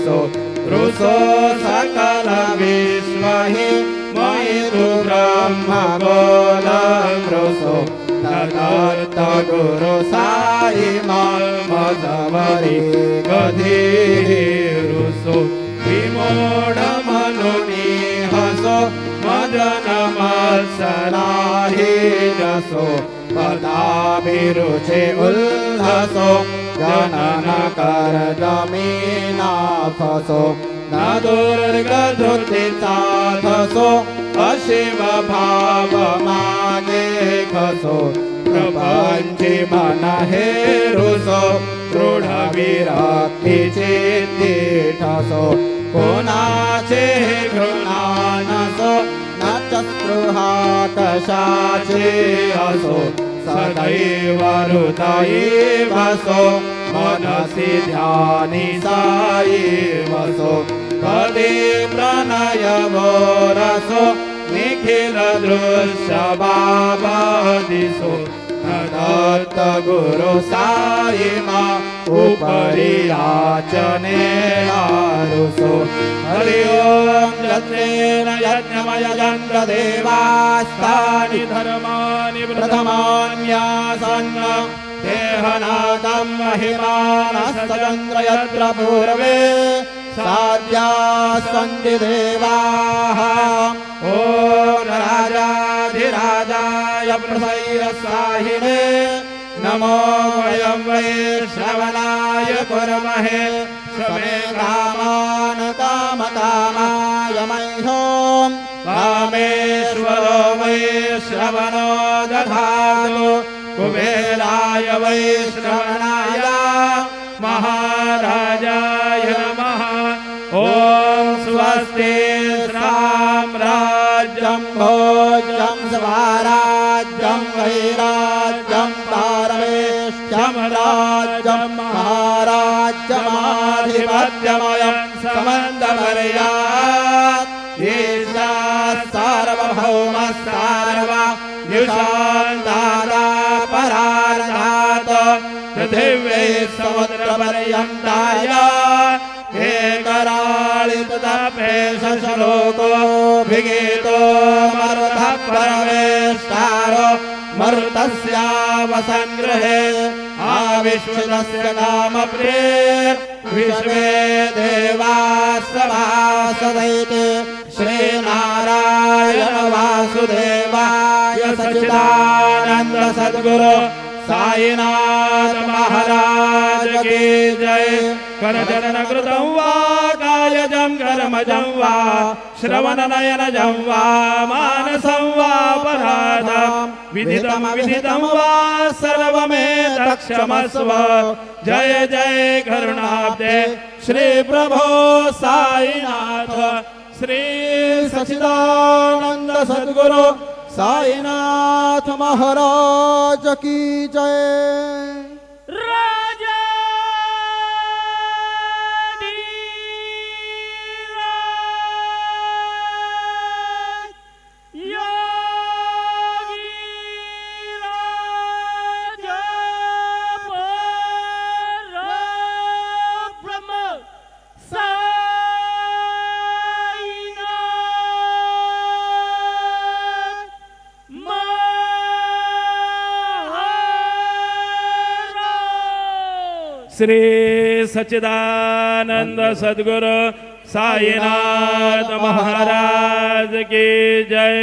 रुसो रुसो सकल विश्व हि मयि तु ब्रह्म गोलं रुसो तदर्थ गुरु साई मजवरी गधी रुसो विमोढ मनुनी हसो मदन मत्सराहि जसो पदाभिरुचे उल्लसो जनन कर जमीना फसो न दुर्गधुति साधसो अशिव भाव मागे खसो प्रपंची मन हे रुसो दृढ विरक्ती चित्ती ठसो कोणाचे घृणानसो न च स्पृहा कशाचे असो सदैव हृदये वसो मनसि ध्यानि साई वसो पदे प्रणय रसो निखिल दृश्य बाबा दिसो दत्त गुरु साई मा उपरि याचने आरुसो हरि ओम यत्रेण यज्ञमय यन्त्र देवास्तानि धर्मानि प्रथमान्यासन् देहनाथं महिमानस्तचन्द्र यत्र पूर्वे साध्याः सन्ति देवाः ॐ राजाधिराजाय प्रसैरसाहिने नमो वयं वै श्रवणाय कुर्महे समे कामान् कामकामाय मह्यं कामेश्वरो वै श्रवणो दधातु कुबेराय वै श्रवणाय महाराजाय नमः ॐ स्वस्ति साम्राज्यं भोज्यं स्वराज्यं वैराज्यं पारमेष्ठ्यं राज्यं महाराज्यमाधिपत्यमयं समन्तपर्यात् ईशा सार्वभौमः सार्वयुषान्दाता परार्धात् पृथिव्यै समुद्रपर्यन्ताय एकराळितपेशलोको भिगीतो मरुतः परमेष्टारो मरुतस्यावसङ्गृहे आविश्वतस्य नामप्रेर विश्वे देवाः सभासदैते श्रीनारायण वासुदेवाय सच्चिदानन्द सद्गुरु साईनाथ महाराज की जय। करचरण कृतं वा कायजं कर्मजं वा श्रवणनयनजं वा मानसं वा पराधं विदितं विदितं वा सर्वमेतत्क्षमस्व। जय जय करुणाब्दे श्री प्रभो साईनाथ श्री सच्चिदानंद सद्गुरु साईनाथ महाराज की जय। राजा योगी राजा परब्रह्म श्री सच्चिदानंद सद्गुरु साईनाथ महाराज की जय।